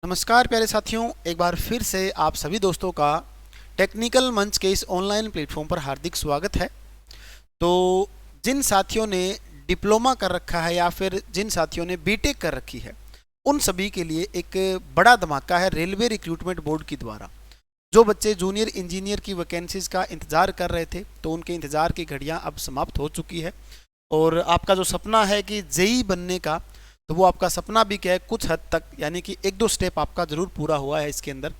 नमस्कार प्यारे साथियों, एक बार फिर से आप सभी दोस्तों का टेक्निकल मंच के इस ऑनलाइन प्लेटफॉर्म पर हार्दिक स्वागत है। तो जिन साथियों ने डिप्लोमा कर रखा है या फिर जिन साथियों ने बीटेक कर रखी है, उन सभी के लिए एक बड़ा धमाका है रेलवे रिक्रूटमेंट बोर्ड के द्वारा। जो बच्चे जूनियर इंजीनियर की वैकेंसीज का इंतज़ार कर रहे थे, तो उनके इंतज़ार की घड़ियां अब समाप्त हो चुकी है। और आपका जो सपना है कि जेई बनने का, तो वो आपका सपना भी क्या है, कुछ हद तक यानी कि एक दो स्टेप आपका ज़रूर पूरा हुआ है इसके अंदर।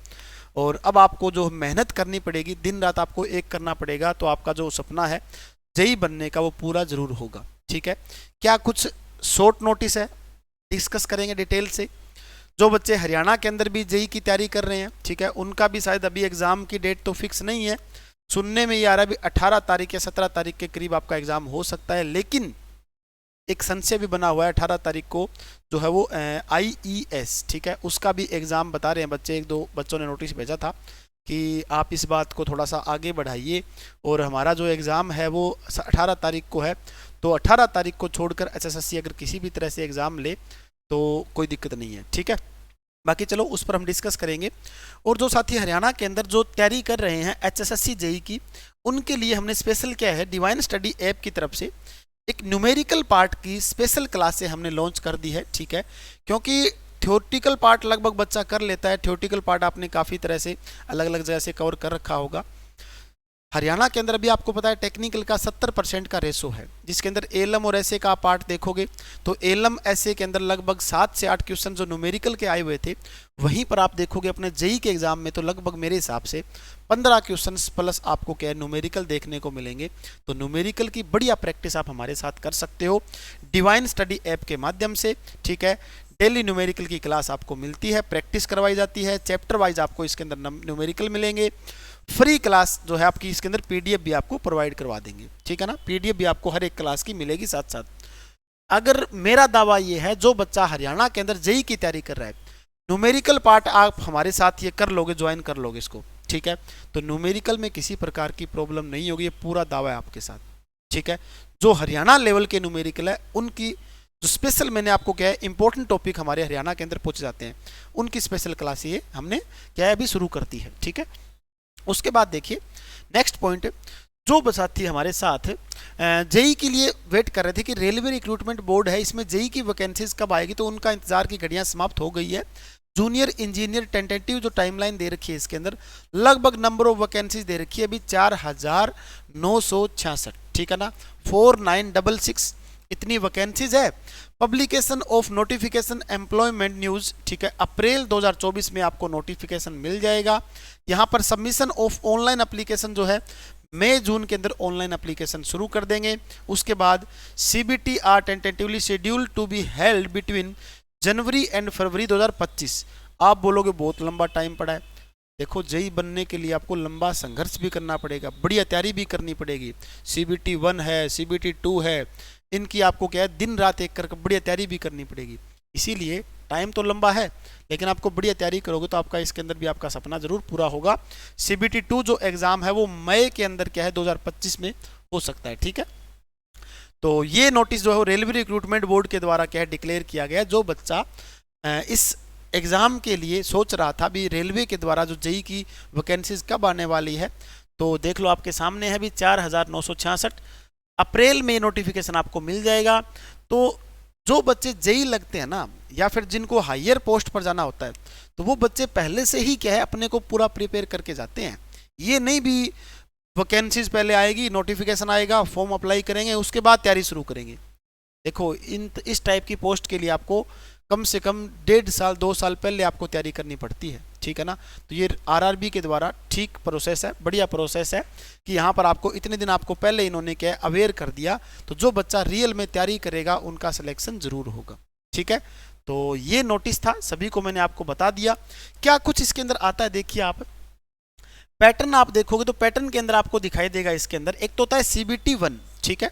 और अब आपको जो मेहनत करनी पड़ेगी, दिन रात आपको एक करना पड़ेगा, तो आपका जो सपना है जेई बनने का वो पूरा ज़रूर होगा। ठीक है, क्या कुछ शॉर्ट नोटिस है, डिस्कस करेंगे डिटेल से। जो बच्चे हरियाणा के अंदर भी जेई की तैयारी कर रहे हैं, ठीक है, उनका भी शायद अभी एग्ज़ाम की डेट तो फिक्स नहीं है। सुनने में ये आ रहा है भी 18 तारीख या 17 तारीख के करीब आपका एग्ज़ाम हो सकता है, लेकिन एक संशय भी बना हुआ है 18 तारीख को जो है वो IES, ठीक है, उसका भी एग्ज़ाम बता रहे हैं बच्चे। एक दो बच्चों ने नोटिस भेजा था कि आप इस बात को थोड़ा सा आगे बढ़ाइए, और हमारा जो एग्ज़ाम है वो 18 तारीख को है, तो 18 तारीख को छोड़कर HSSC अगर किसी भी तरह से एग्ज़ाम ले तो कोई दिक्कत नहीं है। ठीक है, बाकी चलो उस पर हम डिस्कस करेंगे। और जो साथी हरियाणा के अंदर जो तैयारी कर रहे हैं HSSC जेई की, उनके लिए हमने स्पेशल क्या है, डिवाइन स्टडी ऐप की तरफ से एक न्यूमेरिकल पार्ट की स्पेशल क्लासें हमने लॉन्च कर दी है। ठीक है, क्योंकि थ्योरेटिकल पार्ट लगभग बच्चा कर लेता है, थ्योरेटिकल पार्ट आपने काफ़ी तरह से अलग अलग जगह से कवर कर रखा होगा। हरियाणा के अंदर भी आपको पता है टेक्निकल का 70% का रेशो है, जिसके अंदर एलएम और ऐसे का पार्ट देखोगे तो एलएम ऐसे के अंदर लगभग 7 से 8 क्वेश्चन जो न्यूमेरिकल के आए हुए थे, वहीं पर आप देखोगे अपने जेई के एग्जाम में तो लगभग मेरे हिसाब से 15 क्वेश्चन प्लस आपको क्या है न्यूमेरिकल देखने को मिलेंगे। तो न्यूमेरिकल की बढ़िया प्रैक्टिस आप हमारे साथ कर सकते हो डिवाइन स्टडी ऐप के माध्यम से। ठीक है, डेली न्यूमेरिकल की क्लास आपको मिलती है, प्रैक्टिस करवाई जाती है, चैप्टर वाइज आपको इसके अंदर न्यूमेरिकल मिलेंगे। फ्री क्लास जो है आपकी इसके अंदर पीडीएफ भी आपको प्रोवाइड करवा देंगे। ठीक है ना, पीडीएफ भी आपको हर एक क्लास की मिलेगी साथ साथ। अगर मेरा दावा ये है, जो बच्चा हरियाणा के अंदर जेई की तैयारी कर रहा है, न्यूमेरिकल पार्ट आप हमारे साथ ये कर लोगे, ज्वाइन कर लोगे इसको, ठीक है, तो न्यूमेरिकल में किसी प्रकार की प्रॉब्लम नहीं होगी, ये पूरा दावा है आपके साथ। ठीक है, जो हरियाणा लेवल के न्यूमेरिकल है उनकी जो स्पेशल मैंने आपको क्या है इंपॉर्टेंट टॉपिक हमारे हरियाणा के अंदर पूछे जाते हैं, उनकी स्पेशल क्लास ये हमने क्या है अभी शुरू कर दी है। ठीक है, उसके बाद देखिए नेक्स्ट पॉइंट, जो साथी हमारे साथ जेई के लिए वेट कर रहे थे कि रेलवे रिक्रूटमेंट बोर्ड है, इसमें जेई की वैकेंसीज कब आएगी, तो उनका इंतजार की घड़ियां समाप्त हो गई है। जूनियर इंजीनियर टेंटेटिव जो टाइमलाइन दे रखी है इसके अंदर लगभग नंबर ऑफ वैकेंसीज दे रखी है अभी 4966। ठीक है ना, 4966 इतनी वैकेंसीज है। Publication of notification employment news, ठीक है, अप्रैल 2024 में आपको नोटिफिकेशन मिल जाएगा। यहाँ पर सबमिशन ऑफ ऑनलाइन एप्लीकेशन जो है मई जून के अंदर ऑनलाइन एप्लीकेशन शुरू कर देंगे। उसके बाद CBT are tentatively scheduled to be held between January and February 2025। आप बोलोगे बहुत लंबा टाइम पड़ा है, देखो जेई बनने के लिए आपको लंबा संघर्ष भी करना पड़ेगा, बढ़िया तैयारी भी करनी पड़ेगी। CBT 1 है, CBT 2 है, इनकी आपको क्या है दिन रात एक करके बढ़िया तैयारी भी करनी पड़ेगी। इसीलिए टाइम तो लंबा है, लेकिन आपको बढ़िया तैयारी करोगे तो आपका इसके अंदर भी आपका सपना जरूर पूरा होगा। CBT 2 जो एग्जाम है वो मई के अंदर क्या है 2025 में हो सकता है। ठीक है, तो ये नोटिस जो है रेलवे रिक्रूटमेंट बोर्ड के द्वारा क्या है डिक्लेयर किया गया। जो बच्चा इस एग्जाम के लिए सोच रहा था भी रेलवे के द्वारा जो जेई की वैकेंसीज कब आने वाली है, तो देख लो आपके सामने है भी 4966 अप्रैल में नोटिफिकेशन आपको मिल जाएगा। तो जो बच्चे जेई लगते हैं ना, या फिर जिनको हायर पोस्ट पर जाना होता है, तो वो बच्चे पहले से ही क्या है अपने को पूरा प्रिपेयर करके जाते हैं। ये नहीं भी वैकेंसीज पहले आएगी, नोटिफिकेशन आएगा, फॉर्म अप्लाई करेंगे, उसके बाद तैयारी शुरू करेंगे। देखो इस टाइप की पोस्ट के लिए आपको कम से कम 1.5 साल 2 साल पहले आपको तैयारी करनी पड़ती है। ठीक है ना, तो ये RRB के द्वारा ठीक प्रोसेस है, बढ़िया प्रोसेस है कि यहाँ पर आपको इतने दिन आपको पहले इन्होंने क्या अवेयर कर दिया, तो जो बच्चा रियल में तैयारी करेगा उनका सिलेक्शन जरूर होगा। ठीक है, तो ये नोटिस था, सभी को मैंने आपको बता दिया। क्या कुछ इसके अंदर आता है, देखिए आप पैटर्न आप देखोगे तो पैटर्न के अंदर आपको दिखाई देगा। इसके अंदर एक तो होता है CBT 1, ठीक है,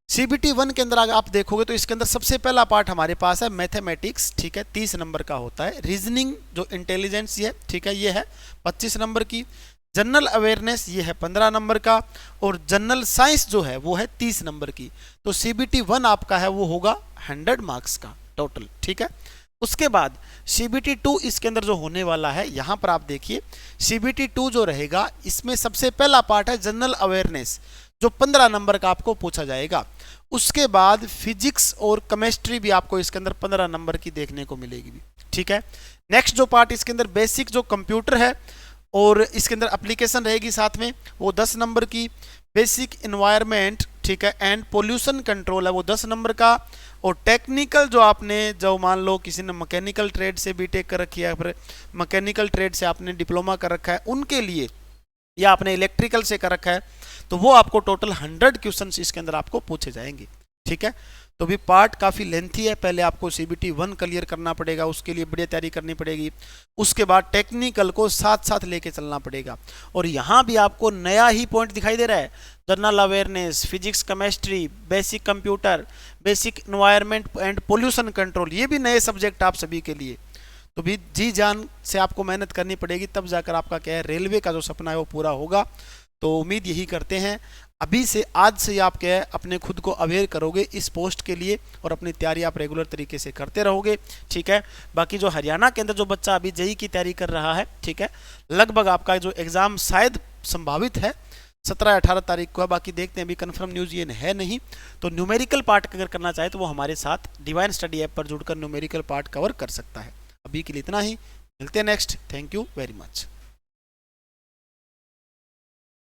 CBT 1 के अंदर आप देखोगे तो इसके अंदर सबसे पहला पार्ट हमारे पास है मैथमेटिक्स। ठीक है, 30 नंबर का होता है। रीजनिंग जो इंटेलिजेंस ये, ठीक है, ये है 25 नंबर की। जनरल अवेयरनेस ये है 15 नंबर का, और जनरल साइंस जो है वो है 30 नंबर की। तो CBT 1 आपका है वो होगा 100 मार्क्स का टोटल। ठीक है, उसके बाद CBT2 इसके अंदर जो होने वाला है, यहां पर आप देखिए CBT2 जो रहेगा इसमें सबसे पहला पार्ट है जनरल अवेयरनेस, जो 15 नंबर का आपको पूछा जाएगा। उसके बाद फिजिक्स और केमिस्ट्री भी आपको इसके अंदर 15 नंबर की देखने को मिलेगी भी, ठीक है। नेक्स्ट जो पार्ट इसके अंदर बेसिक जो कंप्यूटर है और इसके अंदर एप्लीकेशन रहेगी साथ में, वो 10 नंबर की। बेसिक इन्वायरमेंट, ठीक है, एंड पोल्यूशन कंट्रोल है, वो 10 नंबर का। और टेक्निकल जो आपने, जो मान लो किसी ने मैकेनिकल ट्रेड से बीटेक कर रखी है, फिर मैकेनिकल ट्रेड से आपने डिप्लोमा कर रखा है, उनके लिए, या आपने इलेक्ट्रिकल से कर रखा है, तो वो आपको टोटल 100 क्वेश्चंस इसके अंदर आपको पूछे जाएंगे, ठीक है। तो भी पार्ट काफ़ी लेंथी है, पहले आपको CBT1 क्लियर करना पड़ेगा, उसके लिए बढ़िया तैयारी करनी पड़ेगी। उसके बाद टेक्निकल को साथ साथ लेके चलना पड़ेगा। और यहाँ भी आपको नया ही पॉइंट दिखाई दे रहा है, general awareness, physics, chemistry, basic computer, basic environment and pollution control, ये भी नए सब्जेक्ट आप सभी के लिए। तो भी जी जान से आपको मेहनत करनी पड़ेगी, तब जाकर आपका क्या है, रेलवे का जो सपना है वो पूरा होगा। तो उम्मीद यही करते हैं, अभी से, आज से आप क्या है, अपने खुद को अवेयर करोगे इस पोस्ट के लिए और अपनी तैयारी आप रेगुलर तरीके से करते रहोगे, ठीक है। बाकी जो हरियाणा के अंदर जो बच्चा अभी जेईई की तैयारी कर रहा है, ठीक है, लगभग आपका जो एग्ज़ाम शायद संभावित है 17-18 तारीख को है, बाकी देखते हैं, अभी कंफर्म न्यूज़ ये है नहीं। तो न्यूमेरिकल पार्ट अगर करना चाहे तो वो हमारे साथ डिवाइन स्टडी ऐप पर जुड़कर न्यूमेरिकल पार्ट कवर कर सकता है। अभी के लिए इतना ही, मिलते हैं next. Thank you very much.